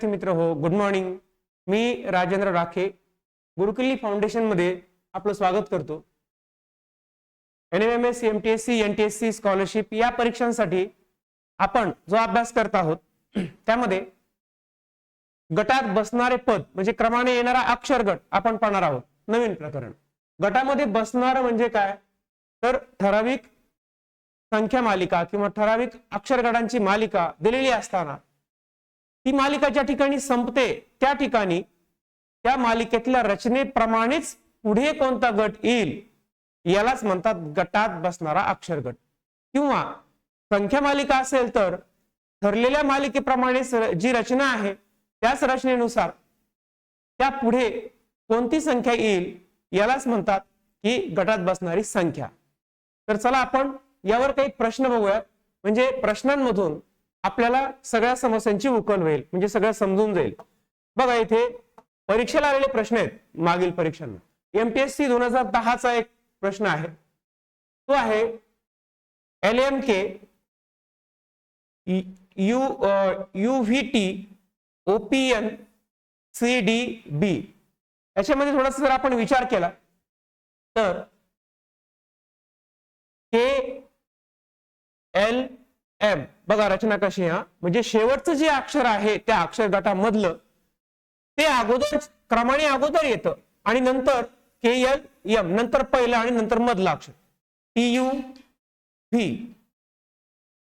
विद्यार्थी मित्र हो, गुड मॉर्निंग. मी राजेंद्र राखे गुरुकुल्ली फाउंडेशन मध्ये आपलं स्वागत करतो. NMMS MTSC NTSC स्कॉलरशिप या परीक्षांसाठी आपण जो अभ्यास करत आहोत त्यामध्ये गटात बसणारे पद म्हणजे क्रमाने येणारा अक्षर गट आपण पाहणार आहोत. नवीन प्रकरण. गटामध्ये बसणार म्हणजे काय, तर ठराविक संख्या मालिका किंवा ठराविक अक्षर गटांची मालिका दिलेली असताना ती मालिका ज्या ठिकाणी संपते त्या ठिकाणी त्या मालिकेतल्या रचनेप्रमाणेच पुढे कोणता गट येईल यालाच म्हणतात गटात बसणारा अक्षर गट. किंवा संख्या मालिका असेल तर ठरलेल्या मालिकेप्रमाणे जी रचना आहे त्याच रचनेनुसार त्या पुढे कोणती संख्या येईल यालाच म्हणतात की गटात बसणारी संख्या. तर चला आपण यावर काही प्रश्न बघूयात, म्हणजे प्रश्नांमधून आपल्याला सगळ्या समस्यांची उकल होईल, म्हणजे सगळं समजून जाईल. बघा इथे परीक्षेला आलेले प्रश्न आहेत. मागील परीक्षांना MTSC 2010 चा एक प्रश्न आहे, तो आहे LMK UVT OPN CDB. याच्यामध्ये थोडासा जर आपण विचार केला तर KLM बघा रचना कशी आहे, म्हणजे शेवटचं जे अक्षर आहे त्या अक्षर गटामधलं ते अगोदर क्रमाने अगोदर येतं आणि नंतर KLM नंतर पहिलं आणि नंतर मधलं अक्षर TUV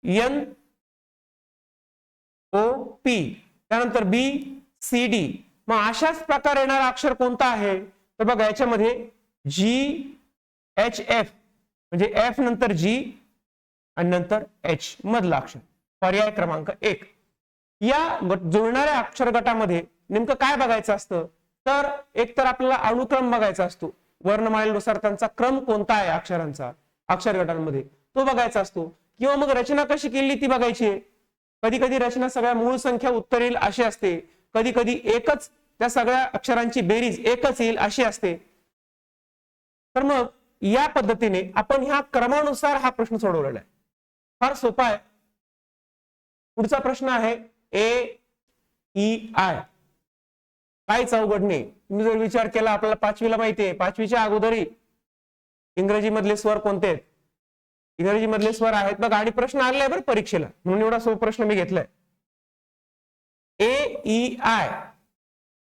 NOP त्यानंतर BCD. मग अशाच प्रकारे येणारा अक्षर कोणता आहे तर बघा याच्यामध्ये GHF म्हणजे F नंतर G आणि नंतर H मधला अक्षर. पर्याय क्रमांक 1. या जुळणाऱ्या अक्षर गटामध्ये नेमकं काय बघायचं असतं तर एक तर आपल्याला अनुक्रम बघायचा असतो, वर्णमालेनुसार त्यांचा क्रम कोणता आहे अक्षरांचा अक्षर गटांमध्ये तो बघायचा असतो. किंवा मग रचना कशी केली ती बघायची आहे. कधी कधी रचना सगळ्या मूळ संख्या उत्तर येईल अशी असते, कधी कधी एकच त्या सगळ्या अक्षरांची बेरीज एकच येईल अशी असते. तर मग या पद्धतीने आपण ह्या क्रमानुसार हा प्रश्न सोडवलेला आहे. फार सोपा आहे. पुढचा प्रश्न आहे AEI. काहीच अवघड नाही. तुम्ही जर विचार केला आपल्याला पाचवीला माहिती आहे, पाचवीच्या अगोदरही इंग्रजी मधले स्वर कोणते आहेत, इंग्रजी मधले स्वर आहेत बघा. आणि प्रश्न आलेला आहे बरं परीक्षेला, म्हणून एवढा सोपा प्रश्न मी घेतलाय. AEI.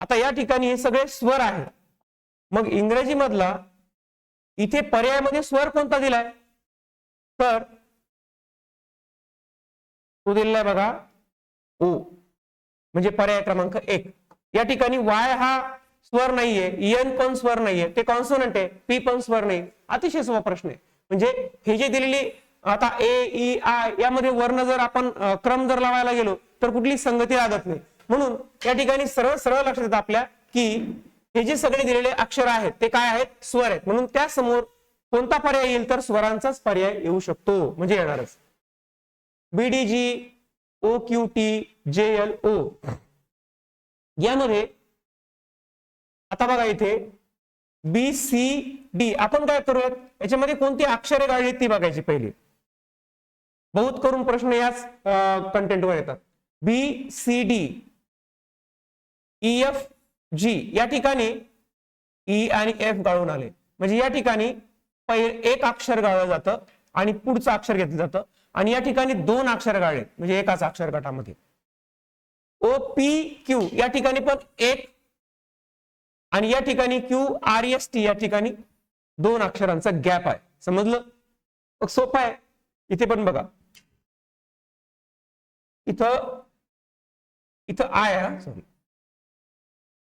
आता या ठिकाणी हे सगळे स्वर आहेत. मग इंग्रजी मधला इथे पर्यायामध्ये स्वर कोणता दिलाय तर तो दिलाय बघा O, म्हणजे पर्याय क्रमांक 1. या ठिकाणी Y हा स्वर नाहीये, N पण स्वर नाहीये, ते कॉन्सोनंट आहे. P पण स्वर नाही. अतिशय सोपा प्रश्न आहे. म्हणजे हे जे दिलेली आता AEI यामध्ये वर्ण जर आपण क्रम जर लावायला गेलो तर कुठली संगती लागत नाही. म्हणून या ठिकाणी सरळ सरळ लक्षात येतं आपल्या की हे जे सगळे दिलेले अक्षर आहेत ते काय आहेत, स्वर आहेत. म्हणून त्या समोर कोणता पर्याय येईल तर स्वरांचाच पर्याय येऊ शकतो, म्हणजे येणारच. BDG OQT JLO यामध्ये आता बघा इथे BCD आपण काय करूयात, याच्यामध्ये कोणती अक्षरे गाळली ती बघायची पहिली. बहुत करून प्रश्न याच कंटेंटवर येतात. BCD EFG या ठिकाणी E आणि F गाळून आले, म्हणजे या ठिकाणी एक अक्षर गाळलं जातं आणि पुढचं अक्षर घेतलं जातं. आणि या ठिकाणी 2 अक्षर गाळले म्हणजे एकाच अक्षर गटामध्ये. OPQ या ठिकाणी पण 1 आणि या ठिकाणी QRST या ठिकाणी 2 अक्षरांचा गॅप आहे. समजलं? सोपं आहे. इथे पण बघा, इथं I आहे, सॉरी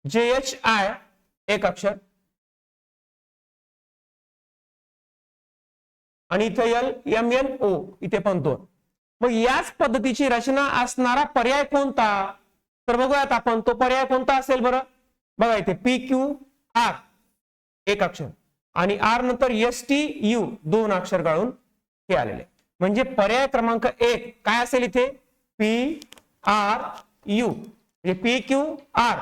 JHI एक अक्षर आणि इथं LMNO इथे पण 2. मग याच पद्धतीची रचना असणारा पर्याय कोणता तर बघूयात आपण. तो पर्याय कोणता असेल बरं. बघा इथे PQR एक अक्षर आणि R नंतर STU 2 अक्षर गाळून हे आलेले, म्हणजे पर्याय क्रमांक 1 काय असेल इथे PRU म्हणजे PQR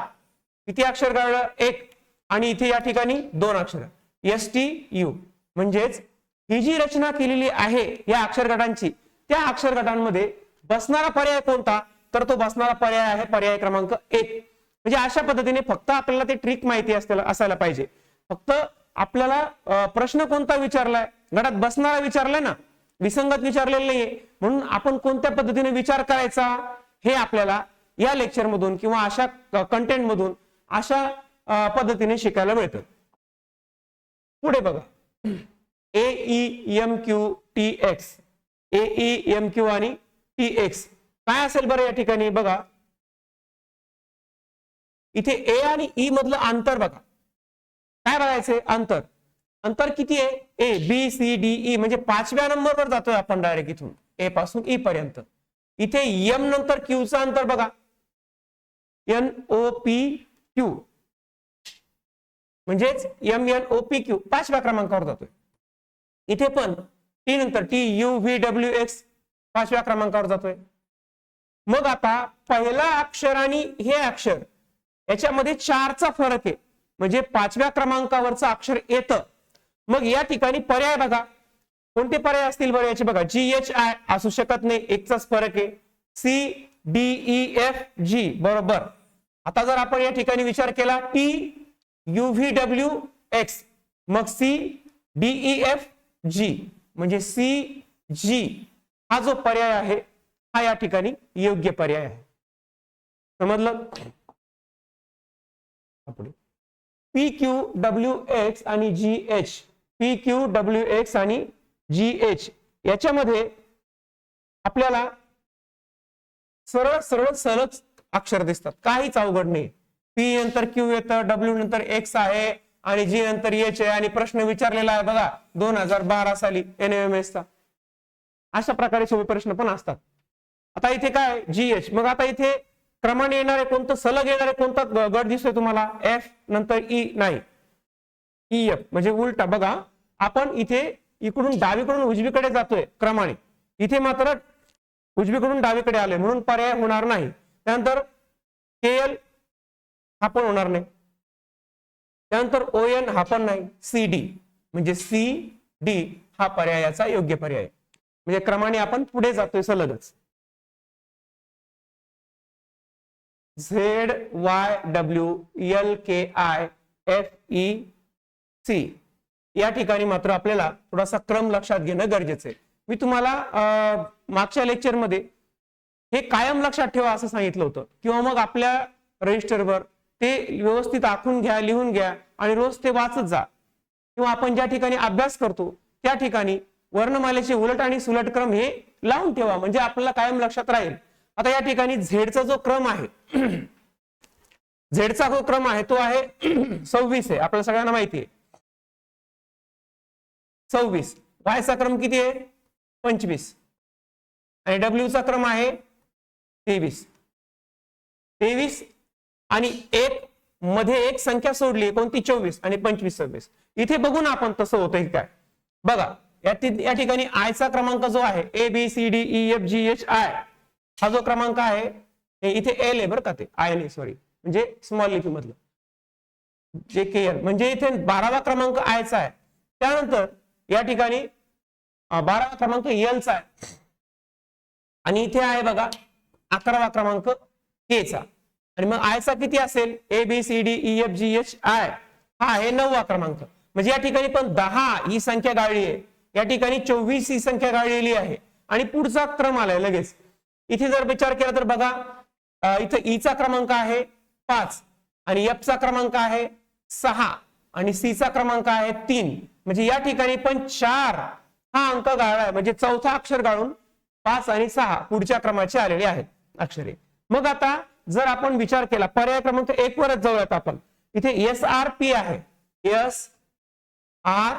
किती अक्षर गाळलं 1 आणि इथे या ठिकाणी 2 अक्षर STU. म्हणजेच ही जी रचना केलेली आहे या अक्षर गटांची त्या अक्षर गटांमध्ये बसणारा पर्याय कोणता तर तो बसणारा पर्याय आहे पर्याय क्रमांक 1. म्हणजे अशा पद्धतीने फक्त आपल्याला ते ट्रिक माहिती असायला पाहिजे. फक्त आपल्याला प्रश्न कोणता विचारलाय, गटात बसणारा विचारलाय ना, विसंगत विचारलेलं नाहीये. म्हणून आपण कोणत्या पद्धतीने विचार करायचा हे आपल्याला या लेक्चर मधून किंवा अशा कंटेंट मधून अशा पद्धतीने शिकायला मिळतं. पुढे बघा, AEMQTX, AEMQ आणि TX काय असेल बरं या ठिकाणी बघा. इथे ए आणि ई मधलं अंतर बघा, काय बघायचंय अंतर. अंतर किती आहे? A B C D E म्हणजे 5व्या नंबरवर जातोय आपण डायरेक्ट इथून ए पासून ई पर्यंत. इथे एम नंतर क्यूचं अंतर बघा, NOPQ म्हणजेच MNOPQ 5व्या क्रमांकावर जातोय. इथे पण टी नंतर TUVWX 5व्या क्रमांकावर जातोय. मग आता पहिला अक्षर आणि हे अक्षर याच्यामध्ये 4चा फरक आहे, म्हणजे 5व्या क्रमांकावरचं अक्षर येतं. मग या ठिकाणी पर्याय बघा, कोणते पर्याय असतील बरं याचे बघा. GHI असू शकत नाही, एकचाच फरक आहे. CDEFG बरोबर. आता जर आपण या ठिकाणी विचार केला TUVWX मग CDEFG म्हणजे CG हा जो पर्याय आहे हा या ठिकाणी योग्य पर्याय आहे. समजलं? PQWX आणि GH, PQWX आणि GH याच्यामध्ये आपल्याला सरळ सरळ सलग अक्षर दिसतात, काहीच अवघड नाही. P नंतर Q येतं, W नंतर X आहे आणि G नंतर H आहे आणि प्रश्न विचारलेला आहे बघा 2012 साली NMS चा. अशा प्रकारे सोपे प्रश्न पण असतात. आता इथे काय GH, मग आता इथे क्रमाने येणारे कोणतं सलग येणारे कोणता गट दिसतोय तुम्हाला? F नंतर E नाही, EF म्हणजे उलटा. बघा आपण इथे इकडून डावीकडून उजवीकडे जातोय क्रमाने, इथे मात्र उजवीकडून डावीकडे आले म्हणून पर्याय होणार नाही. त्यानंतर KL हा पण होणार नाही, त्यानंतर ON हा पण नाही, CD म्हणजे CD हा पर्यायाचा योग्य पर्याय. म्हणजे क्रमाने आपण पुढे जातोय सलगच. ZYWLKIFEC या ठिकाणी मात्र आपल्याला थोडासा क्रम लक्षात घेणं गरजेचं आहे. मी तुम्हाला मागच्या लेक्चर मध्ये हे कायम लक्षात ठेवा असं सांगितलं होतं, किंवा मग आपल्या रजिस्टरवर ते व्यवस्थित आखून घ्या, लिहून घ्या आणि रोज ते वाचत जा. किंवा आपण ज्या ठिकाणी अभ्यास करतो त्या ठिकाणी वर्णमालेचे उलट आणि सुलट क्रम हे लावून ठेवा, म्हणजे आपल्याला कायम लक्षात राहील. आता या ठिकाणी झेडचा जो क्रम आहे, झेडचा जो क्रम आहे तो आहे 26 आहे, आपल्याला सगळ्यांना माहिती आहे 26. वायचा क्रम किती आहे? 25 आणि डब्ल्यूचा क्रम आहे 23. 23 आणि एक मध्ये एक संख्या सोडली कोणती? 24 आणि 25 26. इथे बघून आपण तसं होतंय काय बघा. या ठिकाणी आयचा क्रमांक जो आहे ABCDEFGHI हा जो क्रमांक आहे इथे एल आहे बरं का, ते आय नाही सॉरी, म्हणजे स्मॉल लिपी मधलं JKL म्हणजे इथे 12वा क्रमांक आयचा आहे. त्यानंतर या ठिकाणी 12वा क्रमांक एलचा आहे आणि इथे आहे बघा 11वा क्रमांक केचा. आणि मग आयचा किती असेल? ABCDEFGHI हा आहे 9वा क्रमांक. म्हणजे या ठिकाणी पण 10 ही संख्या गाळली आहे, या ठिकाणी 24 ही संख्या गाळलेली आहे आणि पुढचा क्रम आलाय लगेच. इथे जर विचार केला तर बघा इथे ईचा क्रमांक आहे 5 आणि एफचा क्रमांक आहे 6 आणि सीचा क्रमांक आहे 3. म्हणजे या ठिकाणी पण 4 हा अंक गाळलाय, म्हणजे चौथा अक्षर गाळून 5 आणि 6 पुढच्या क्रमाचे आलेले आहेत अक्षरे. मग आता जर आपण विचार केला पर्याय क्रमांक 1 वरच जाऊयात आपण. इथे SRP आहे, SR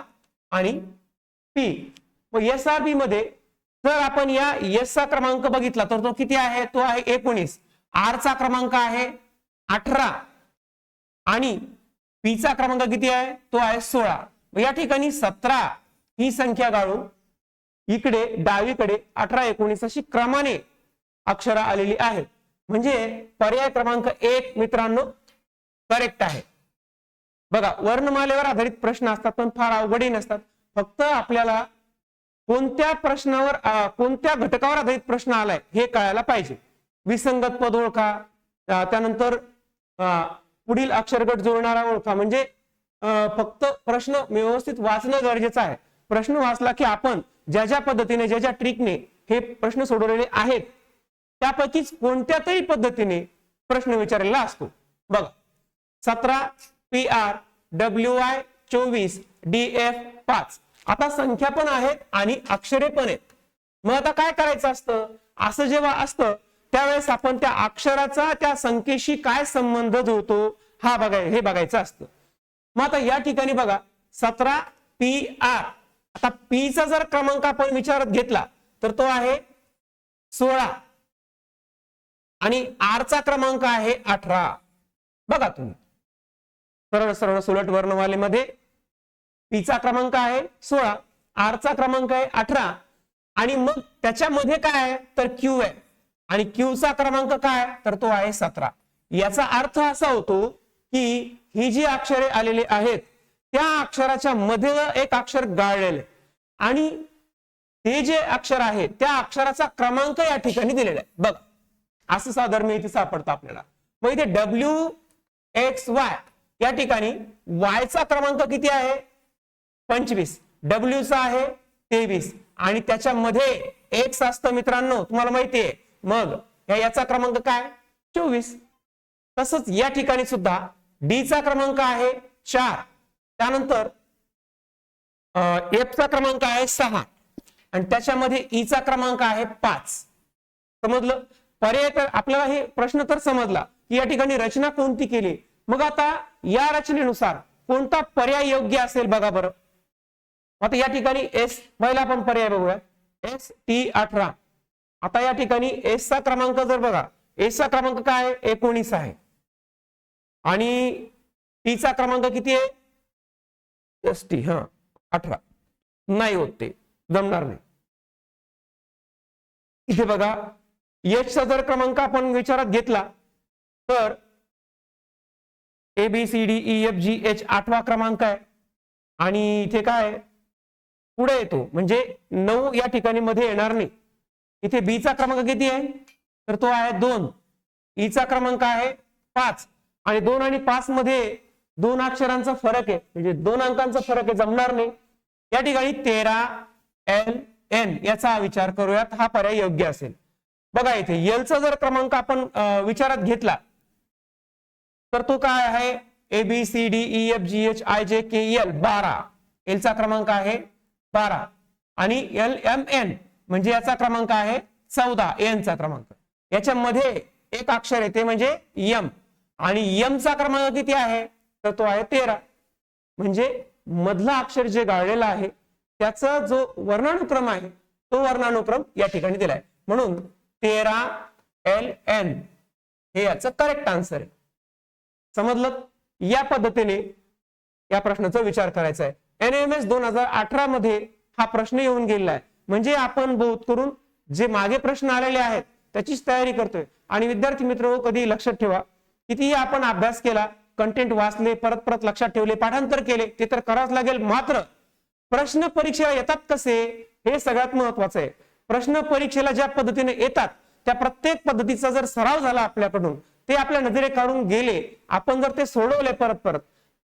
आणि P. मग SRP मध्ये जर आपण या S चा क्रमांक बघितला तर तो किती आहे? तो आहे 19. R चा क्रमांक आहे 18 आणि P चा क्रमांक किती आहे? तो आहे 16. या ठिकाणी 17 ही संख्या गाळून इकडे डावीकडे 18 19 अशी क्रमाने अक्षर आलेली आहेत. म्हणजे पर्याय क्रमांक 1 मित्रांनो करेक्ट आहे. बघा वर्णमालेवर आधारित प्रश्न असतात पण फार अवघडही नसतात. फक्त आपल्याला कोणत्या प्रश्नावर कोणत्या घटकावर आधारित प्रश्न आलाय हे कळायला पाहिजे. विसंगत पद ओळखा, त्यानंतर पुढील अक्षरगट जोडणारा ओळखा. म्हणजे फक्त प्रश्न व्यवस्थित वाचणं गरजेचं आहे. प्रश्न वाचला की आपण ज्या ज्या पद्धतीने ज्या ज्या ट्रिकने हे प्रश्न सोडवलेले आहेत त्यापैकीच कोणत्या तरी पद्धतीने प्रश्न विचारलेला असतो. बघा 17 PR WI 24 DF 5. आता संख्या पण आहेत आणि अक्षरे पण आहेत. मग आता काय करायचं असतं, असं जेव्हा असतं त्यावेळेस आपण त्या अक्षराचा त्या संख्येशी काय संबंध जुळतो हे बघायचं असतं. मग आता या ठिकाणी बघा 17 PR. आता P चा जर क्रमांक आपण विचारात घेतला तर तो आहे 16 आणि R चा क्रमांक आहे 18. बघा तुम्ही सरळ सरळ सुलट वर्णमालेमध्ये P चा क्रमांक आहे 16, R चा क्रमांक आहे 18 आणि मग त्याच्यामध्ये काय आहे तर Q आहे आणि Q चा क्रमांक काय तर तो आहे 17. याचा अर्थ असा होतो की ही जी अक्षरे आलेली आहेत त्या अक्षराच्या मध्ये एक अक्षर गाळलेले आणि ते जे अक्षर आहे त्या अक्षराचा क्रमांक या ठिकाणी दिलेला आहे. बघ असं साधारण इथे सापडतं आपल्याला. मग इथे WXY या ठिकाणी Y चा क्रमांक किती आहे 25, W चा आहे 23 आणि त्याच्यामध्ये X असतं मित्रांनो, तुम्हाला माहिती आहे. मग याचा क्रमांक काय 24. तसंच या ठिकाणी सुद्धा D चा क्रमांक आहे 4, त्यानंतर F चा क्रमांक आहे 6 आणि त्याच्यामध्ये E चा क्रमांक आहे 5. समजलं. पर्याय तर आपल्याला हे प्रश्न तर समजला की या ठिकाणी रचना कोणती केली. मग आता या रचनेनुसार कोणता पर्याय योग्य असेल बघा बरं. आता या ठिकाणी S पहिला आपण पर्याय बघूया ST18. आता या ठिकाणी S चा क्रमांक जर बघा, S चा क्रमांक काय आहे 19 आहे आणि T चा क्रमांक किती आहे ST 18. नाही होत, ते जमणार नाही. इथे बघा H चा जर क्रमांक आपण विचारात घेतला तर ABCDEFGH 8वा क्रमांक आहे आणि इथे काय पुढे येतो म्हणजे 9 या ठिकाणी मध्ये येणार नाही. इथे B चा क्रमांक किती आहे तर तो आहे 2, E चा क्रमांक आहे 5 आणि 2 आणि 5 मध्ये 2 अक्षरांचा फरक आहे म्हणजे 2 अंकांचा फरक आहे, जमणार नाही. या ठिकाणी 13LN याचा विचार करूयात, हा पर्याय योग्य असेल. बघा इथे L चा जर क्रमांक आपण विचारात घेतला तर तो काय आहे ABCDEFGHIJKL 12. L चा क्रमांक आहे 12 आणि LMN म्हणजे याचा क्रमांक आहे 14, N चा क्रमांक. याच्यामध्ये एक अक्षर आहे ते म्हणजे M आणि M चा क्रमांक किती आहे तर तो आहे 13. म्हणजे मधला अक्षर जे गाळलेला आहे त्याचा जो वर्णानुक्रम आहे तो वर्णानुक्रम या ठिकाणी दिलाय. म्हणून 13LN हे याचं करेक्ट आन्सर आहे. समजलं. या पद्धतीने या प्रश्नाचा विचार करायचा आहे. NMS 2018 मध्ये हा प्रश्न येऊन गेलेला आहे. म्हणजे आपण बहुत करून जे मागे प्रश्न आलेले आहेत त्याचीच तयारी करतोय. आणि विद्यार्थी मित्र कधी लक्षात ठेवा, कितीही आपण अभ्यास केला, कंटेंट वाचले, परत परत लक्षात ठेवले, पाठांतर केले, ते तर करावंच लागेल. मात्र प्रश्न परीक्षेला येतात कसे हे सगळ्यात महत्वाचं आहे. प्रश्न परीक्षेला ज्या पद्धतीने येतात त्या प्रत्येक पद्धतीचा जर सराव झाला आपल्याकडून, ते आपल्या नजरे काढून गेले, आपण जर ते सोडवले परत परत,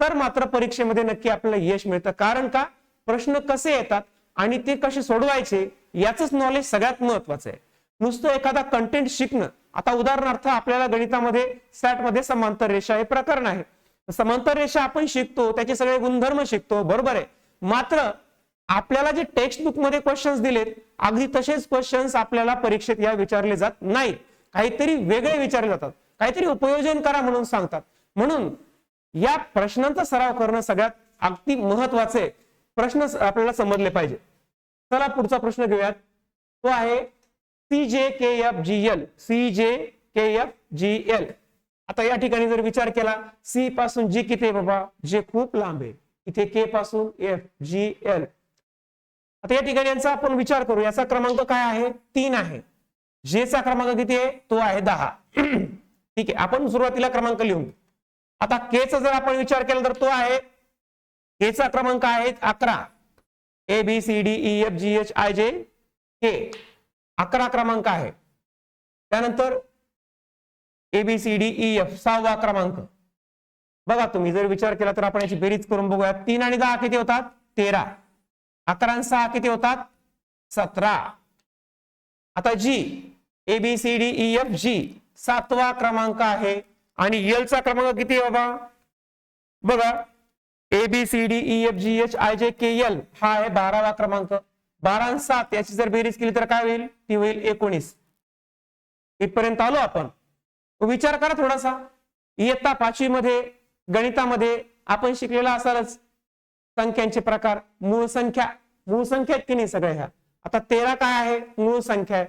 तर मात्र परीक्षेमध्ये नक्की आपल्याला यश मिळतं. कारण का प्रश्न कसे येतात आणि ते कसे सोडवायचे याचंच नॉलेज सगळ्यात महत्वाचं आहे. नुसतं एखादा कंटेंट शिकणं. आता उदाहरणार्थ आपल्याला गणितामध्ये सॅट मध्ये समांतर रेषा हे प्रकरण आहे. समांतर रेषा आपण शिकतो, त्याचे सगळे गुणधर्म शिकतो, बरोबर आहे. मात्र आपल्याला जे टेक्स्ट बुक मध्ये क्वेश्चन्स दिलेत अगदी तसेच क्वेश्चन्स आपल्याला परीक्षेत या विचारले जात नाहीत. काहीतरी वेगळे विचारले जातात, काहीतरी उपयोजन करा म्हणून सांगतात. म्हणून या प्रश्नांचा सराव करणं सगळ्यात अगदी महत्वाचं आहे. प्रश्न आपल्याला समजले पाहिजे. चला पुढचा प्रश्न घेऊयात. तो आहे CJKFGL. CJKFGL. आता या ठिकाणी जर विचार केला, C पासून G किती आहे बाबा, J खूप लांब आहे. इथे K पासून FGL. आता या ठिकाणी यांचा आपण विचार करू. याचा क्रमांक काय आहे 3 आहे. J चा क्रमांक किती आहे तो आहे 10. ठीक आहे, आपण सुरुवातीला क्रमांक लिहून. आता K चा जर आपण विचार केला तर तो आहे, K चा क्रमांक आहे 11. ABCDEFGHIJK 11 क्रमांक आहे. त्यानंतर ABCDEF 6वा क्रमांक. बघा तुम्ही जर विचार केला तर आपण याची बेरीज करून बघूया. 3 आणि 10 किती होतात? 13. 11 आणि 6 किती होतात? 17. आता G ABCDEF G 7वा क्रमांक आहे आणि L चा क्रमांक किती आहे बाबा? बघा ABCDEFGHIJKL हा आहे 12वा क्रमांक. 12 आणि 7 याची जर बेरीज केली तर काय होईल? ती होईल 19. इथपर्यंत आलो आपण. विचार करा थोडासा. इयत्ता 5वी मध्ये गणितामध्ये आपण शिकलेला असालच संख्यांचे प्रकार. मूळ संख्या आहेत की नाही सगळ्या ह्या. आता 13 काय आहे? मूळ संख्या आहे.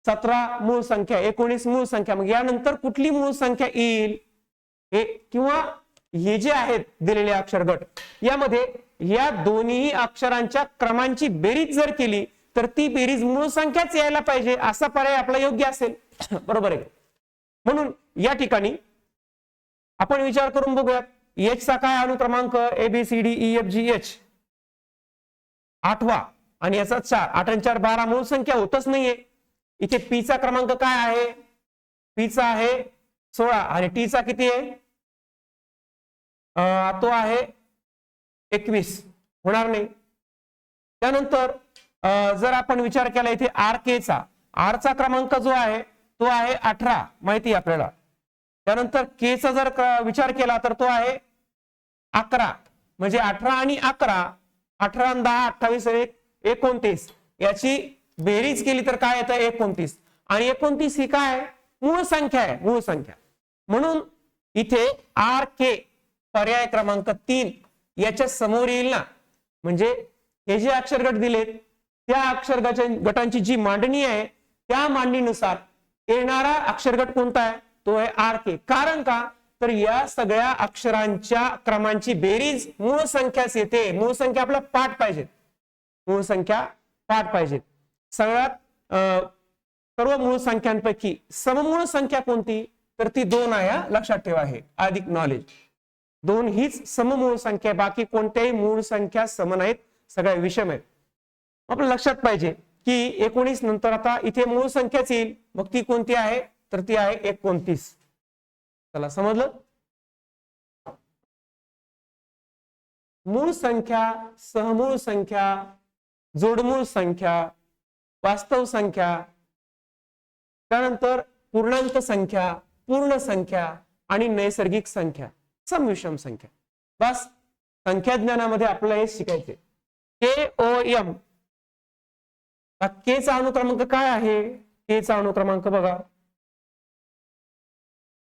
17 मूळ संख्या, 19 मूळ संख्या. मग यानंतर कुठली मूळ संख्या येईल हे किंवा हे जे आहेत दिलेले अक्षर गट यामध्ये या दोन्ही अक्षरांच्या क्रमांची बेरीज जर केली तर ती बेरीज मूळ संख्याच यायला पाहिजे असा पर्याय आपला योग्य असेल. बरोबर आहे. म्हणून या ठिकाणी आपण विचार करून बघूयात. H चा काय अनुक्रमांक? ABCDEFGH 8वा आणि याचा 4. 8 आणि 4 12 मूळ संख्या होतच नाहीये. इथे P चा क्रमांक काय आहे? P चा आहे 16 आणि T चा किती आहे? तो आहे 21. होणार नाही. त्यानंतर जर आपण विचार केला इथे RK चा, R चा क्रमांक जो आहे तो आहे 18 माहिती आपल्याला. त्यानंतर K चा जर विचार केला तर तो आहे 11. म्हणजे 18 आणि 11, 18 आणि 10 28 आणि 29 याची बेरीज केली तर काय येतं? 29. आणि 29 ही काय? मूळ संख्या आहे. मूळ संख्या. म्हणून इथे RK पर्याय क्रमांक 3 याच्या समोर येईल ना. म्हणजे हे जे अक्षर गट दिलेत त्या अक्षर गटांची जी मांडणी आहे त्या मांडणीनुसार येणारा अक्षर गट कोणता आहे? तो आहे RK. कारण का? तर या सगळ्या अक्षरांच्या क्रमांची बेरीज मूळ संख्याच येते. मूळ संख्या आपला पाठ पाहिजे. मूळ संख्या पाठ पाहिजे. सगळ्यात सर्व मूळ संख्यांपैकी सममूळ संख्या कोणती? तर ती 2 आहे. लक्षात ठेवा. हे अधिक नॉलेज. 2 हीच सममूळ संख्या. बाकी कोणत्याही मूळ संख्या सम नाहीत. सगळ्या विषम आहेत. आपल्या लक्षात पाहिजे की 19 नंतर आता इथे मूळ संख्याच येईल. मग ती कोणती आहे? तर ती आहे 29. चला समजलं. मूळ संख्या, सहमूळ संख्या, जोडमूळ संख्या, वास्तव संख्या, त्यानंतर पूर्णांक संख्या, पूर्ण संख्या आणि नैसर्गिक संख्या, सम विषम संख्या. बस संख्या ज्ञानामध्ये आपल्याला हे शिकायचे. KOM. K चा अनुक्रमांक काय आहे? K चा अनुक्रमांक बघा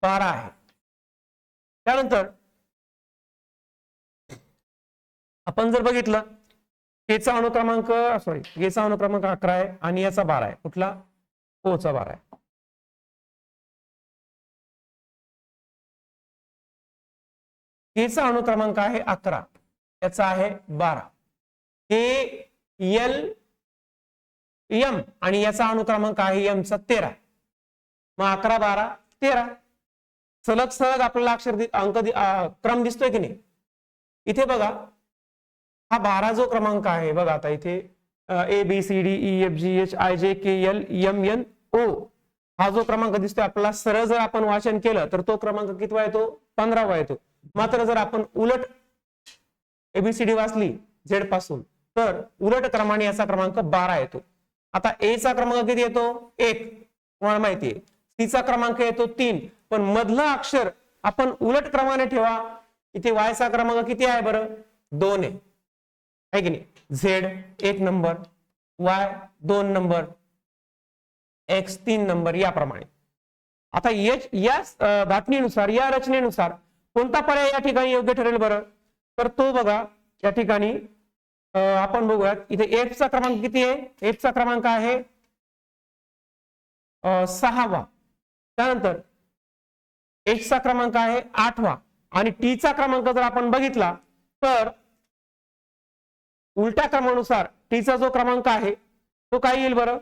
12 आहे. त्यानंतर आपण जर बघितलं K चा अनुक्रमांक 11 आहे आणि याचा 12 आहे. कुठला? O चा 12 आहे. K चा अनुक्रमांक आहे 11, याचा आहे 12. KLM आणि याचा अनुक्रमांक आहे M चा 13. मग 11 12 13 सलग सलग आपल्याला अक्षर क्रम दिसतोय की नाही. इथे बघा हा 12 जो क्रमांक आहे बघा. आता इथे ABCDEFGHIJKLMNO हा जो क्रमांक दिसतोय आपल्याला सरळ जर आपण वाचन केलं तर तो क्रमांक कितवा येतो? 15वा येतो. मात्र जर आपण उलट ABCD वाचली Z पासून तर उलट क्रमाने याचा क्रमांक 12 येतो. आता A चा क्रमांक किती येतो? 1 तुम्हाला माहिती आहे. C चा क्रमांक येतो 3. पण मधलं अक्षर आपण उलट क्रमाने ठेवा. इथे Y चा क्रमांक किती आहे बरं? 2 आहे की नाही. Z 1 number, Y 2 number, X 3 number याप्रमाणे. आता या धाटणीनुसार या रचनेनुसार कोणता पर्याय या ठिकाणी योग्य ठरेल बरं? तर तो बघा या ठिकाणी आपण बघूयात. इथे F चा क्रमांक किती आहे? F चा क्रमांक आहे 6वा. त्यानंतर H चा क्रमांक आहे 8वा आणि T चा क्रमांक जर आपण बघितला तर उलट्या क्रमानुसार T चा जो क्रमांक आहे तो काय येईल बरं?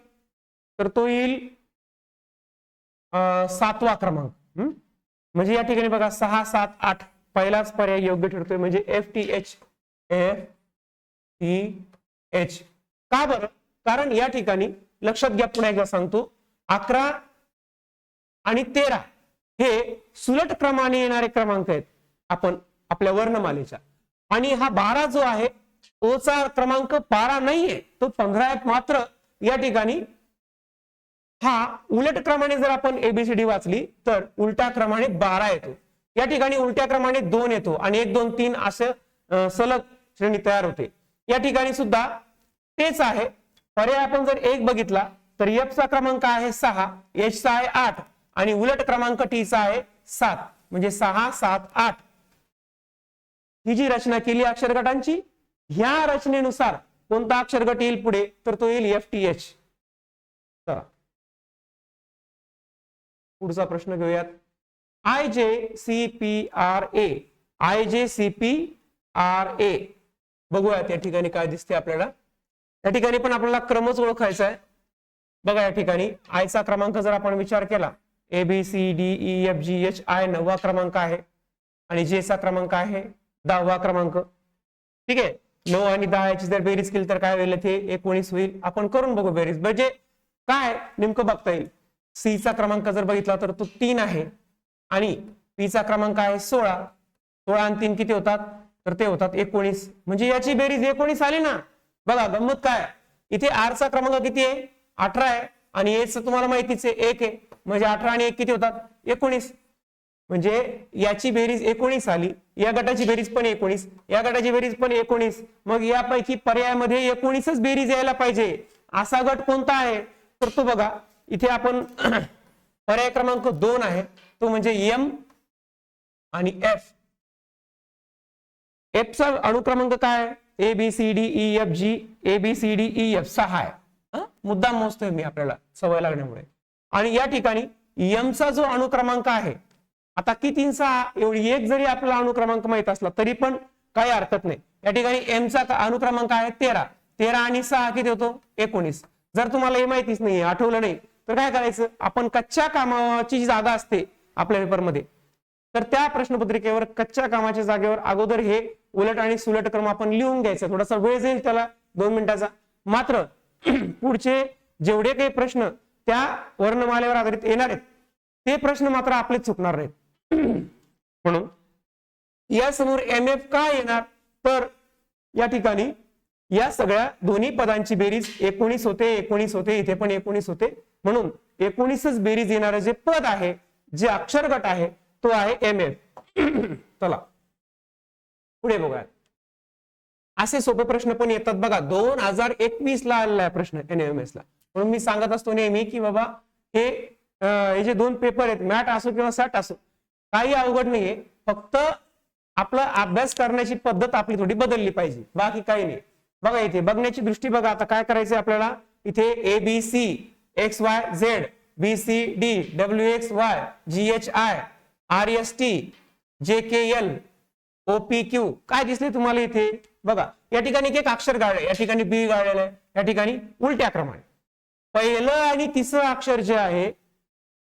तर तो येईल 7वा क्रमांक. म्हणजे या ठिकाणी बघा 6 7 8 पहिलाच पर्याय योग्य ठरतोय. म्हणजे FTH. का बरं? कारण या ठिकाणी लक्षात घ्या, पुन्हा एकदा सांगतो. 11 आणि 13 हे सुलट क्रमाने येणारे क्रमांक आहेत आपण आपल्या वर्णमालेच्या. आणि हा 12 जो आहे ओचा क्रमांक 12 नाहीये, तो 15 आहे. मात्र या ठिकाणी हा उलट क्रमाने जर आपण एबीसीडी वाचली तर उलट्या क्रमाने 12 येतो. या ठिकाणी उलट्या क्रमाने 2 येतो आणि 1 2 3 असं सलग श्रेणी तयार होते. या ठिकाणी सुद्धा तेच आहे. पर्याय आपण जर 1 बघितला तर एफ चा क्रमांक आहे 6, एच चा आहे 8 आणि उलट क्रमांक टी चा आहे 7, म्हणजे 6 7 8. ही जी रचना केली अक्षर गटांची, ह्या रचनेनुसार कोणता अक्षर गट येईल पुढे, तर तो येईल FTH. चला पुढचा प्रश्न घेऊयात. IJCPRA, IJCPRA बघूयात या ठिकाणी काय दिसते आपल्याला. या ठिकाणी पण आपल्याला क्रमच ओळखायचा आहे. बघा या ठिकाणी आय चा क्रमांक जर आपण विचार केला, ABCDEFGH, आय 9वा क्रमांक आहे आणि जे चा क्रमांक आहे 10वा क्रमांक. ठीक आहे, 9 आणि 10 याची जर बेरीज केली तर काय होईल, ते 19 होईल. आपण करून बघू बेरीज, म्हणजे काय नेमकं बघता येईल. सी चा क्रमांक जर बघितला तर तो 3 आहे आणि पी चा क्रमांक आहे 16. 16 आणि 3 किती होतात, तर ते होतात 19, म्हणजे याची बेरीज 19 आली ना. बघा गंमत काय, इथे आर चा क्रमांक किती आहे, 18 आहे आणि एच तुम्हाला माहितीच आहे 1 आहे, म्हणजे 18 आणि 1 किती होतात, 19. म्हणजे याची बेरीज 19 आली, या गटाची बेरीज पण 19, या गटाची बेरीज पण 19. मग यापैकी पर्यायामध्ये 19च बेरीज यायला पाहिजे. असा गट कोणता आहे, तर तो बघा इथे आपण पर्याय क्रमांक 2 आहे, तो म्हणजे एम आणि एफ. एफ चा अणुक्रमांक काय, ABCDEFG, ABCDEF 6 आहे. मुद्दाम मोजतोय मी आपल्याला सवय लागण्यामुळे. आणि या ठिकाणी एम चा जो अणुक्रमांक आहे, आता किती 6, एवढी एक जरी आपल्याला अणुक्रमांक माहित असला तरी पण काही हरकत नाही. या ठिकाणी एम चा अणुक्रमांक आहे 13. 13 आणि 6 किती होतो, 19. जर तुम्हाला हे माहितीच नाही, आठवलं नाही, तर काय करायचं, आपण कच्च्या कामाची जी जागा असते आपल्या पेपरमध्ये, तर त्या प्रश्नपत्रिकेवर कच्च्या कामाच्या जागेवर अगोदर हे उलट आणि सुलट क्रम आपण लिहून घ्यायचा. थोडासा वेळ जाईल त्याला, 2 मिनिटाचा. मात्र पुढचे जेवढे काही प्रश्न त्या वर्णमालेवर आधारित येणार आहेत ते प्रश्न मात्र आपले चुकणार नाहीत. म्हणून या समोर MF का येणार, तर या ठिकाणी या सगळ्या दोन्ही पदांची बेरीज 19 होते, 19 होते, इथे पण 19 होते. म्हणून 19च बेरीज येणारे जे पद आहे, जे अक्षर गट आहे, तो आहे MF. चला पुढे बघूया. असे सोपे प्रश्न पण येतात बघा. 2021 ला आलेला आहे प्रश्न NMS ला. म्हणून मी सांगत असतो नेहमी की बाबा हे जे 2 पेपर आहेत, मॅट असो किंवा सॅट असो, काही अवघड नाहीये. फक्त आपला अभ्यास करण्याची पद्धत आपली थोडी बदलली पाहिजे, बाकी काही नाही. बघा इथे बघण्याची दृष्टी बघा. आता काय करायचंय आपल्याला, इथे ABC XYZ BCD WXY GHI RST JKL OPQ काय दिसले तुम्हाला इथे बघा. या ठिकाणी एक अक्षर गाळले, या ठिकाणी बी गाळलेलं आहे, या ठिकाणी उलट्या क्रमाने. पहिलं आणि तिसरं अक्षर जे आहे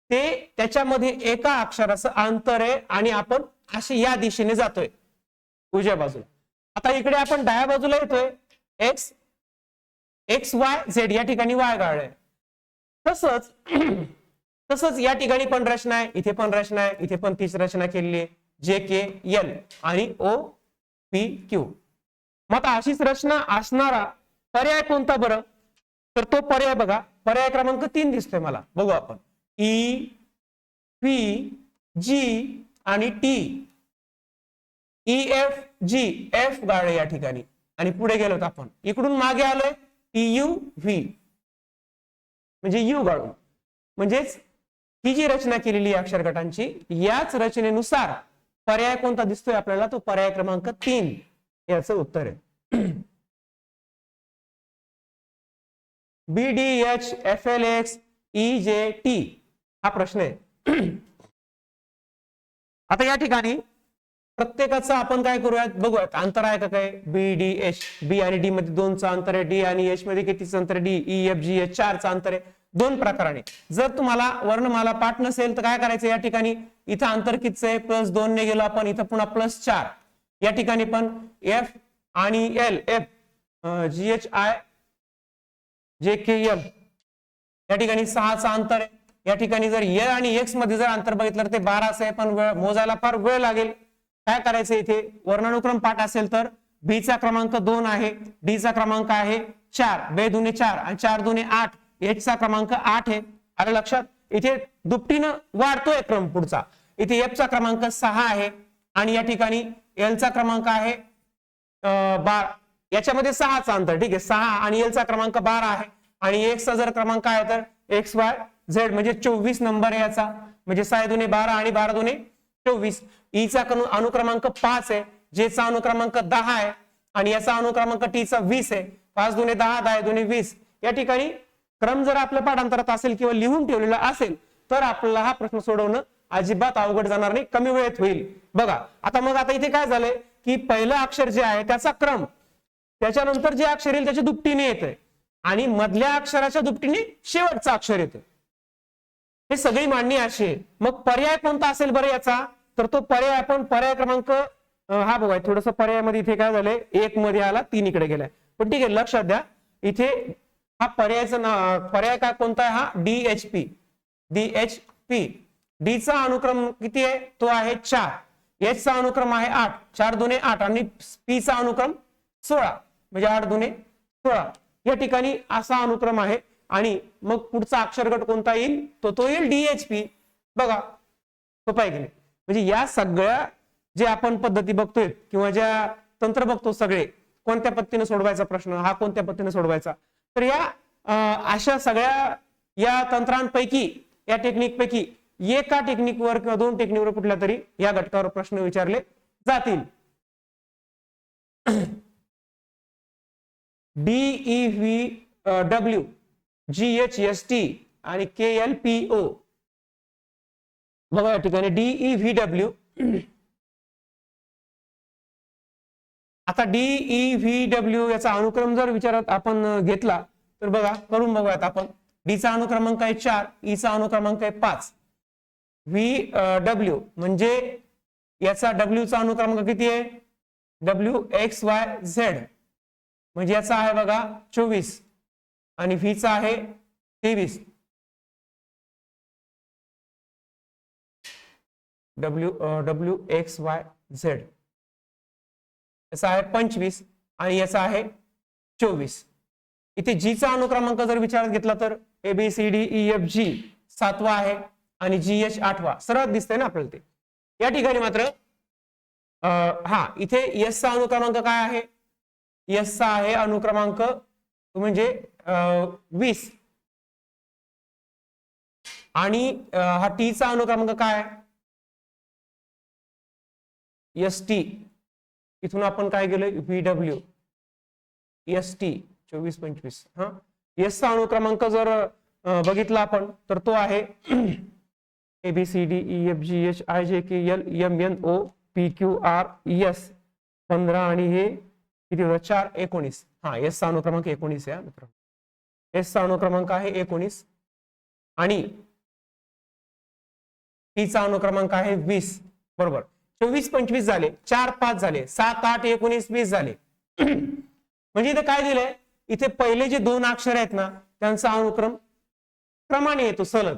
ते त्याच्यामध्ये एका अक्षराचं अंतर आहे आणि आपण असे या दिशेने जातोय उजव्या बाजूला. आता इकडे आपण डाव्या बाजूला येतोय, XYZ या ठिकाणी वाय गाळलंय. तसंच या ठिकाणी पण रचना आहे, इथे पण रचना आहे, इथे पण तीच रचना केलेली आहे, JKL आणि OPQ. मग आता अशीच रचना असणारा पर्याय कोणता बरं, तर तो पर्याय बघा, पर्याय क्रमांक 3 दिसतोय मला. बघू आपण, EPG आणि T. EFG F गाळे या ठिकाणी आणि पुढे गेलोत आपण, इकडून मागे आलोय TUV म्हणजे U गाळून. म्हणजेच ही जी रचना केलेली आहे अक्षर गटांची, याच रचनेनुसार पर्याय कोणता दिसतोय आपल्याला, तो पर्याय क्रमांक 3 याचं उत्तर आहे. BDH FLX EJT हा प्रश्न आहे. आता या ठिकाणी प्रत्येकाचं आपण काय करूयात बघूयात, अंतर आहे का काय. BDH, B आणि D मध्ये 2चं अंतर आहे, D आणि H मध्ये कितीचं अंतर आहे, DEFGH 4चं अंतर आहे. 2 प्रकाराने. जर तुम्हाला वर्णमाला पाठ नसेल तर काय करायचं, या ठिकाणी इथं अंतर कितीचं आहे, +2 ने गेलो आपण, इथं पुन्हा +4. या ठिकाणी पण F आणि L, F GHI JKL या ठिकाणी 6चं अंतर आहे या ठिकाणी जर ए आणि एक्स मध्ये जर अंतर बघितलं तर ते 12 असेल, पण मोजायला फार वेळ लागेल. काय करायचं, इथे वर्णानुक्रम पाठ असेल तर बी चा क्रमांक 2 आहे, डी चा क्रमांक आहे 4, 2 दुने 4 आणि 4 दुने 8, एच चा क्रमांक 8 आहे. आलं लक्षात. इथे दुपटीनं वाढतोय क्रम पुढचा. इथे एफ चा क्रमांक 6 आहे आणि या ठिकाणी एल चा क्रमांक आहे 12. याच्यामध्ये 6 चा अंतर, ठीक आहे, 6 आणि एल चा क्रमांक 12 आहे आणि एक्स चा जर क्रमांक आहे तर एक्स वाय झेड म्हणजे 24 नंबर आहे याचा, म्हणजे 6 दुने 12 आणि 12 दुने 24. ई चा अनुक्रमांक 5 आहे, जे चा अनुक्रमांक 10 आहे आणि याचा अनुक्रमांक टी चा 20 आहे. 5 दुने 10, 10 दुने 20. या ठिकाणी क्रम जर आपल्या पाठांतरात असेल किंवा लिहून ठेवलेला असेल तर आपल्याला हा प्रश्न सोडवणं अजिबात अवघड जाणार नाही, कमी वेळेत होईल. बघा आता इथे काय झालंय की पहिलं अक्षर जे आहे त्याचा क्रम, त्याच्यानंतर जे अक्षर येईल त्याच्या दुपटीने येतंय आणि मधल्या अक्षराच्या दुपटीने शेवटचं अक्षर येतं. हे सगळी मांडणी अशी आहे. मग पर्याय कोणता असेल बरं याचा, तर तो पर्याय आपण पर्याय क्रमांक हा बघा, थोडस पर्यायामध्ये इथे काय झालंय, 1 मध्ये आला 3 इकडे गेलाय, पण ठीक आहे लक्षात द्या. इथे हा पर्यायचा पर्याय काय कोणता आहे, हा DHP. डी चा अनुक्रम किती आहे, तो आहे 4. एच चा अनुक्रम आहे 8, 4 दुने 8 आणि पी चा अनुक्रम 16 म्हणजे 8 दुने 16. या ठिकाणी असा अनुक्रम आहे आणि मग पुढचा अक्षरगट कोणता येईल, तो येईल DHP. बघा सोपं आहे की नाही. म्हणजे या सगळ्या जे आपण पद्धती बघतोय किंवा ज्या तंत्र बघतो सगळे, कोणत्या पद्धतीने सोडवायचा प्रश्न, हा कोणत्या पद्धतीने सोडवायचा, तर या अशा सगळ्या या तंत्रांपैकी, या टेक्निक पैकी एका टेक्निकवर किंवा 2 टेक्निकवर कुठल्या तरी या घटकावर प्रश्न विचारले जातील. DEVW, GHST आणि KLPO. बघा या ठिकाणी DEVW. आता DEVW याचा अनुक्रम जर विचारात आपण घेतला तर बघा करून बघूयात आपण. डी चा अनुक्रमांक आहे 4, ई चा अनुक्रमांक आहे 5. VW म्हणजे याचा W चा अनुक्रमांक किती आहे, WXYZ म्हणजे याचा आहे बघा 24 आणि V चा आहे 23. WXYZ याचा आहे 25 आणि याचा आहे 24. इथे जी चा अनुक्रमांक जर विचारात घेतला तर ABCDEFG 7वा आहे आणि GH 8वा. सरळ दिसतंय ना आपल्याला ते. या ठिकाणी मात्र हा इथे एस चा अनुक्रमांक काय आहे, एस चा आहे अनुक्रमांक म्हणजे 20 आणि हा टी चा अनुक्रमांक काय आहे ST. इथून आपण काय गेलोय VW ST 24 25. हा एस चा अनुक्रमांक जर बघितला आपण तर तो आहे ABCDEFGHIJKLMNOPQRS 15 आणि हे किती होतं 4 19. हा एस चा अनुक्रमांक 19 आहे मित्र. एस चा अनुक्रमांक आहे 19 आणि टी चा अनुक्रमांक आहे 20. बरोबर. 24 25 झाले, 4 5 झाले, 7 8 19 20 झाले. म्हणजे इथे काय दिलंय, इथे पहिले जे 2 अक्षर आहेत ना त्यांचा अनुक्रम क्रमाने येतो सलग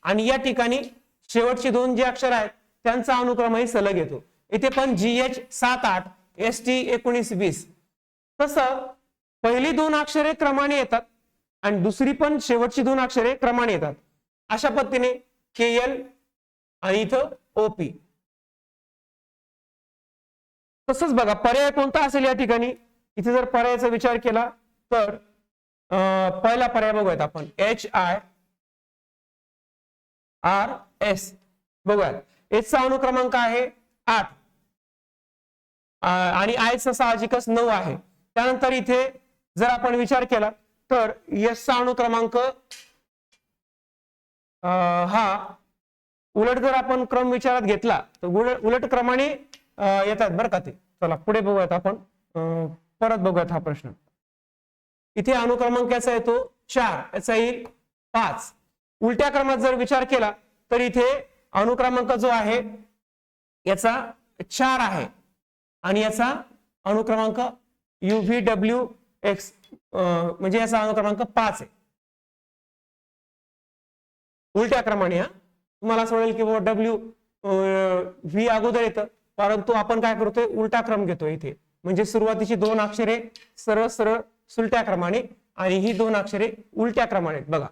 आणि या ठिकाणी शेवटचे 2 जे अक्षर आहेत त्यांचा अनुक्रमही सलग येतो. इथे पण GH 7 8 ST 19 20. तसं पहिली 2 अक्षरे क्रमाने येतात आणि दुसरी पण शेवटची 2 अक्षरे क्रमाने येतात. अशा पद्धतीने KL आणि इथं OP. तसंच बघा पर्याय कोणता असेल या ठिकाणी. इथे जर पर्यायाचा विचार केला तर पहिला पर्याय बघूयात आपण HIRS. बघूयात एच चा अनुक्रमांक आहे 8 आणि आय चा साहजिकच 9 आहे. त्यानंतर इथे जर आपण विचार केला तर एस चा अनुक्रमांक हा उलट जर आपण क्रम विचारात घेतला तर उलट क्रमाने येतात बरं का ते. चला पुढे बघूयात आपण, परत बघूयात हा प्रश्न. इथे अनुक्रमांक याचा येतो 4, याचा येईल 5. उलट्या क्रमात जर विचार केला तर इथे अनुक्रमांक जो आहे याचा 4 आहे आणि याचा अनुक्रमांक UVWX म्हणजे याचा अनुक्रमांक 5 आहे. उलट्या क्रमाने. हा तुम्हाला असं वाटेल की बाबा डब्ल्यू व्ही अगोदर येतं, परंतु आपण काय करतोय उलटा क्रम घेतोय इथे. म्हणजे सुरुवातीची दोन अक्षरे सरळ सरळ सुलट्या क्रमाने आणि ही दोन अक्षरे उलट्या क्रमाने. बघा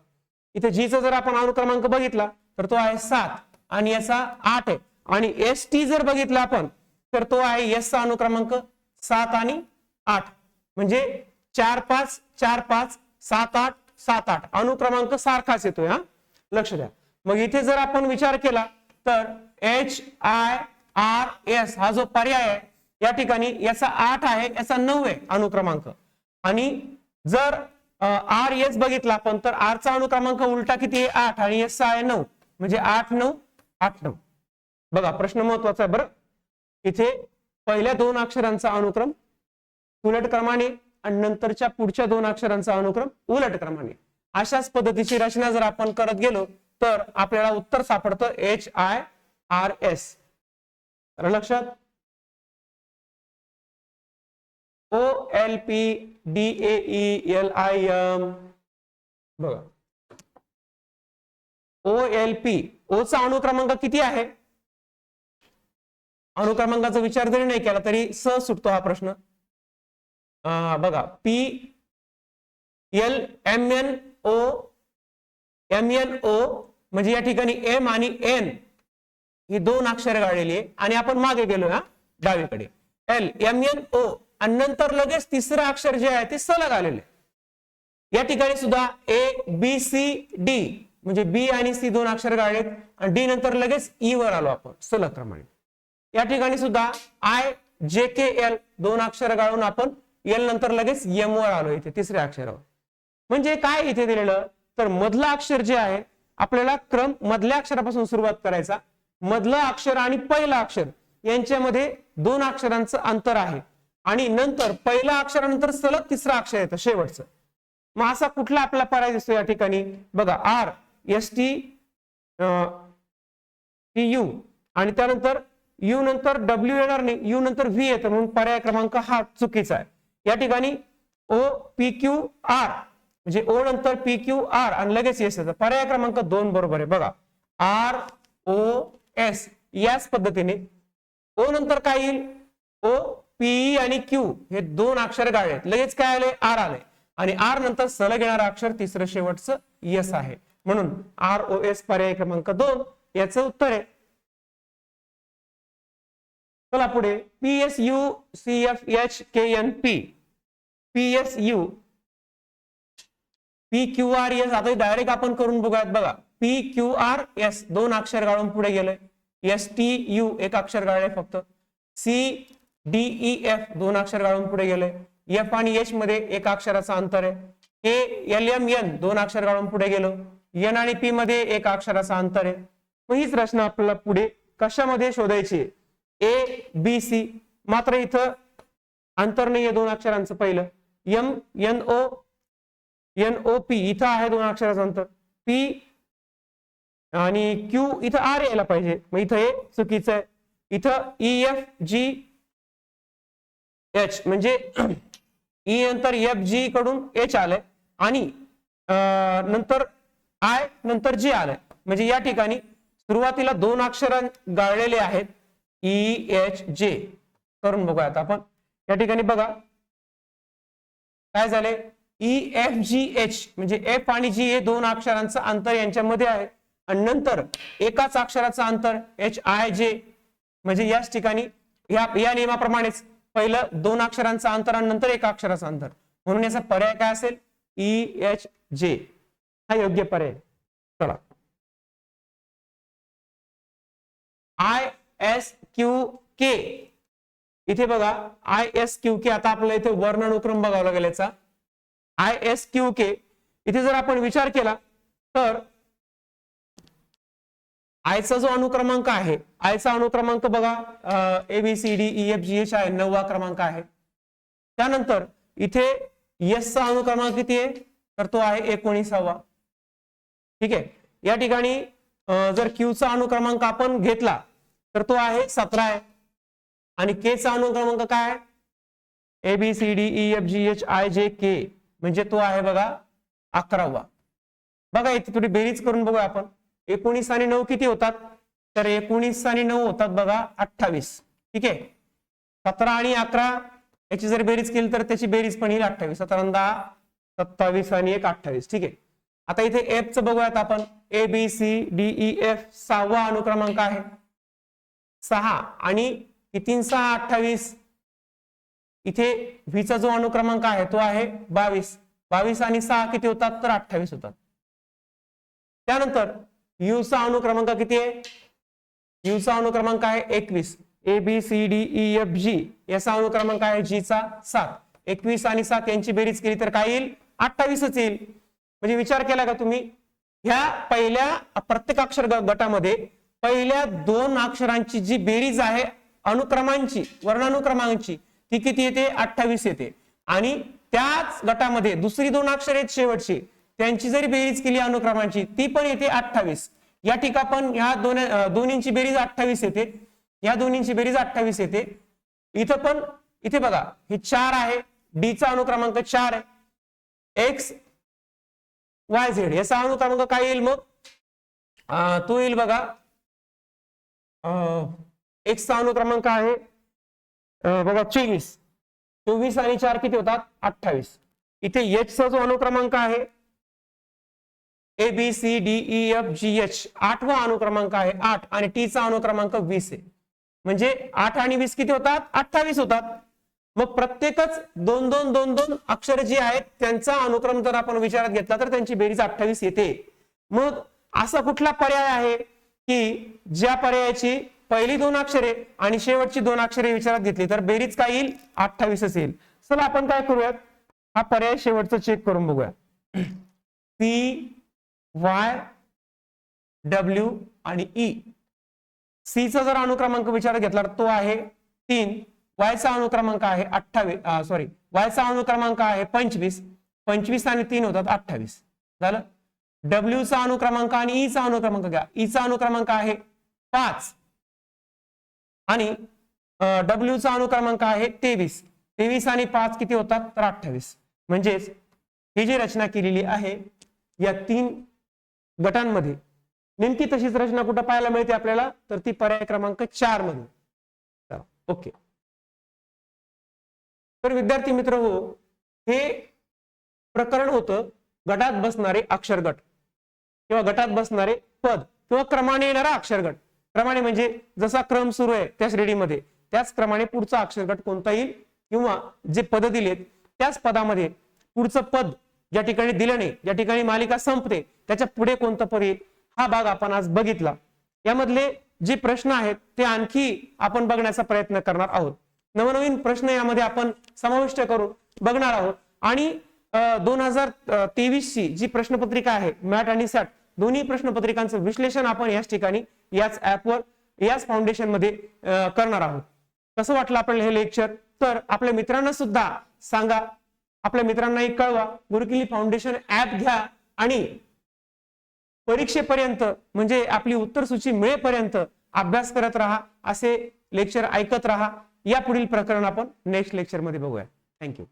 इथे जीचा जर आपण अनुक्रमांक बघितला तर तो आहे 7 आणि याचा 8 आहे. आणि एस टी जर बघितला आपण तर तो आहे एस चा अनुक्रमांक 7 आणि 8. म्हणजे 4 5 4 5 7 8 7 8 अनुक्रमांक सारखाच येतोय. हा लक्ष द्या. मग इथे जर आपण विचार केला तर HIRS हा जो पर्याय आहे या ठिकाणी याचा 8 आहे, याचा 9 आहे अनुक्रमांक. आणि जर RS बघितला आपण तर R चा अनुक्रमांक उलटा किती आहे 8 आणि S चा आहे 9. म्हणजे 8 9 8 9. बघा प्रश्न महत्वाचा आहे बरं. इथे पहिल्या दोन अक्षरांचा अनुक्रम उलट क्रमाने आणि नंतरच्या पुढच्या दोन अक्षरांचा अनुक्रम उलट क्रमाने. अशाच पद्धतीची रचना जर आपण करत गेलो तर आपल्याला उत्तर सापडतं HIRS. लक्षात OLPDAELIM. बघा OLP O चा अनुक्रमांक किती आहे? अनुक्रमांकाचा विचार जरी नाही केला तरी सहज सुटतो हा प्रश्न. बघा PLMNO म्हणजे या ठिकाणी M आणि N ही दोन अक्षर गाळलेली आहे आणि आपण मागे गेलो हा डावीकडे LMNO आणि नंतर लगेच तिसरं अक्षर जे आहे ते सलग आलेले. या ठिकाणी सुद्धा ABCD म्हणजे B आणि C दोन अक्षर गाळलेत आणि D नंतर लगेच E वर आलो आपण सलग क्रमाने. या ठिकाणी सुद्धा IJKL दोन अक्षर गाळून आपण L नंतर लगेच M वर आलो इथे तिसऱ्या अक्षरावर. म्हणजे काय इथे दिलेलं तर मधलं अक्षर जे आहे आपल्याला क्रम मधल्या अक्षरापासून सुरुवात करायचा. मधलं अक्षर आणि पहिलं अक्षर यांच्यामध्ये दोन अक्षरांचं अंतर आहे आणि नंतर पहिल्या अक्षरानंतर सलग तिसरं अक्षर येतं शेवटचं. मग असा कुठला आपला पर्याय दिसतो या ठिकाणी? बघा RSTU आणि त्यानंतर U नंतर W येणार नाही, U नंतर V येतं म्हणून पर्याय क्रमांक हा चुकीचा आहे. या ठिकाणी OPQR म्हणजे O नंतर PQR आणि लगेच S येतं. पर्याय क्रमांक 2 बरोबर आहे. बघा ROS याच पद्धतीने O नंतर काय येईल OPE आणि Q हे दोन अक्षर गाळलेत लगेच काय आले R आले आणि R नंतर सलग येणारं अक्षर तिसरं शेवटचं S आहे म्हणून ROS पर्याय क्रमांक 2 याचं उत्तर आहे. चला पुढे PSUCFHKNP PSU PQRS आता डायरेक्ट आपण करून बघूयात. बघा PQRS दोन अक्षर गाळून पुढे गेलोय. STU एक अक्षर गाळले फक्त. CDEF दोन अक्षर गाळून पुढे गेलोय. F आणि H मध्ये एक अक्षराचा अंतर आहे. KLMN दोन अक्षर गाळून पुढे गेलो. N आणि P मध्ये एक अक्षराचा अंतर आहे. मग हीच रचना आपल्याला पुढे कशामध्ये शोधायची ABC मात्र इथं अंतर नाहीये दोन अक्षरांचं. पहिलं NOP इथं आहे दोन अक्षराचं अंतर. P आणि Q इथं R यायला पाहिजे मग इथं हे चुकीचं आहे. इथं EFGH म्हणजे E नंतर FG कडून H आलंय आणि नंतर I नंतर G आलंय म्हणजे या ठिकाणी सुरुवातीला दोन अक्षर गाळलेले आहेत EHJ. करून बघूयात आपण. या ठिकाणी बघा काय झाले EFGH म्हणजे F आणि G हे दोन अक्षरांचं अंतर यांच्यामध्ये आहे आणि नंतर एकाच अक्षराचं अंतर HIJ म्हणजे याच ठिकाणी या नियमाप्रमाणेच पहिलं दोन अक्षरांचं अंतर आणि नंतर एका अक्षराचं अंतर म्हणून याचा पर्याय काय असेल EHJ हा योग्य पर्याय. चला ISQK इथे बघा ISQK आता आपल्याला इथे वर्णानुक्रम बघावा लागेल याचा. ISQK इथे जर आपण विचार केला तर आय चा जो अनुक्रमांक आहे आय चा अनुक्रमांक बघा ABCDEFGH आहे 9वा क्रमांक आहे. त्यानंतर इथे S चा अनुक्रमांक किती आहे तर तो आहे 19वा. ठीक आहे. या ठिकाणी जर Q चा अनुक्रमांक आपण घेतला तर तो आहे 17 आहे आणि K चा अनुक्रमांक काय आहे ABCDEFGHIJK म्हणजे तो आहे बघा 11वा. बघा इथे थोडी बेरीज करून बघूया आपण. 19 आणि 9 किती होतात? तर 19 आणि 9 होतात बघा 28. ठीक आहे. 17 आणि 11 याची जर बेरीज केली तर त्याची बेरीज पण येईल 28. 17 10 27 आणि 1 28. ठीक आहे. आता इथे एफ च बघूयात आपण. A B C D E F 6वा अनुक्रमांक आहे. 6 आणि 3 6 28. इथे व्ही चा जो अनुक्रमांक आहे तो आहे 22. 22 आणि 6 किती होतात? तर 28 होतात. त्यानंतर यू चा अनुक्रमांक किती आहे? यू चा अनुक्रमांक आहे 21. A B C D E F G याचा अनुक्रमांक आहे जी चा 7. 21 आणि 7 यांची बेरीज केली तर काय येईल? 28च येईल. म्हणजे विचार केला का तुम्ही? ह्या पहिल्या प्रत्येक अक्षर गटामध्ये पहिल्या 2 अक्षरांची जी बेरीज आहे अनुक्रमांची, वर्णानुक्रमांची, ती किती येते? 28 येते. आणि त्याच गटामध्ये दुसरी 2 अक्षर आहेत शेवटची, त्यांची जरी बेरीज केली अनुक्रमांची ती पण येते 28. या ठिकाणी पण ह्या दोन्हींची बेरीज 28 येते. या दोन्हींची बेरीज 28 येते. इथं पण इथे बघा हे 4 आहे. डी चा अनुक्रमांक 4 आहे. एक्स वाय झेड याचा अनुक्रमांक काय येईल मग? तो येईल बघा एक्स चा अनुक्रमांक आहे बघा 24. 24 आणि 4 किती होतात? 28. इथे एच चा जो अनुक्रमांक आहे A B C D E F G H 8वा अनुक्रमांक आहे 8 आणि टी चा अनुक्रमांक 20 आहे. म्हणजे 8 आणि 20 किती होतात? 28 होतात. मग प्रत्येकच 2-2-2-2 अक्षर जी आहेत त्यांचा अनुक्रम जर आपण विचारात घेतला तर त्यांची बेरीज 28 येते. मग असा कुठला पर्याय आहे की ज्या पर्यायाची पहिली 2 अक्षरे आणि शेवटची 2 अक्षरे विचारात घेतली तर बेरीज काय येईल? 28च येईल. चला आपण काय करूयात, हा पर्याय शेवटचा चेक करून बघूया. पी वाय डब्ल्यू आणि ई. सी चा जर अनुक्रमांक विचारात घेतला तर तो आहे 3. वाय चा अनुक्रमांक आहे 28. सॉरी, वाय चा अनुक्रमांक आहे 25. 25 आणि 3 होतात 28. झालं. डब्ल्यू चा अनुक्रमांक आणि ई चा अनुक्रमांक घ्या. ई चा अनुक्रमांक आहे 5 आणि डब्ल्यू चा अनुक्रमांक आहे 23. 23 आणि 5 किती होतात? तर 28. म्हणजेच ही जी रचना केलेली आहे या 3 गटांमध्ये नेमकी तशीच रचना कुठं पाहायला मिळते आपल्याला? तर ती पर्याय क्रमांक 4 मध्ये. ओके. तर विद्यार्थी मित्र हो, हे प्रकरण होतं गटात बसणारे अक्षरगट किंवा गटात बसणारे पद किंवा क्रमाने येणारा अक्षरगट. क्रमाने म्हणजे जसा क्रम सुरू आहे त्या श्रेणीमध्ये त्याच क्रमाने पुढचा अक्षरगट कोणता येईल किंवा जे पद दिलेत त्याच पदामध्ये पुढचं पद ज्या ठिकाणी दिलं नाही, ज्या ठिकाणी मालिका संपते त्याच्या पुढे कोणतं पद येईल, हा भाग आपण आज बघितला. यामधले जे प्रश्न आहेत ते आणखी आपण बघण्याचा प्रयत्न करणार आहोत. नवनवीन प्रश्न यामध्ये आपण समाविष्ट करून बघणार आहोत. आणि 2023 ची जी प्रश्नपत्रिका आहे मॅट आणि सॅट दोन्ही प्रश्नपत्रिकांचं विश्लेषण आपण याच ठिकाणी याच ऍपवर याच फाउंडेशन मध्ये करणार आहोत. कसं वाटलं आपल्याला हे लेक्चर? तर आपल्या मित्रांना सुद्धा सांगा, आपल्या मित्रांनाही कळवा. गुरुकिल्ली फाउंडेशन ऍप घ्या आणि परीक्षेपर्यंत म्हणजे आपली उत्तर सूची मिळेपर्यंत अभ्यास करत राहा. असे लेक्चर ऐकत राहा. या पुढील प्रकरण आपण नेक्स्ट लेक्चर मध्ये बघूया. थँक्यू.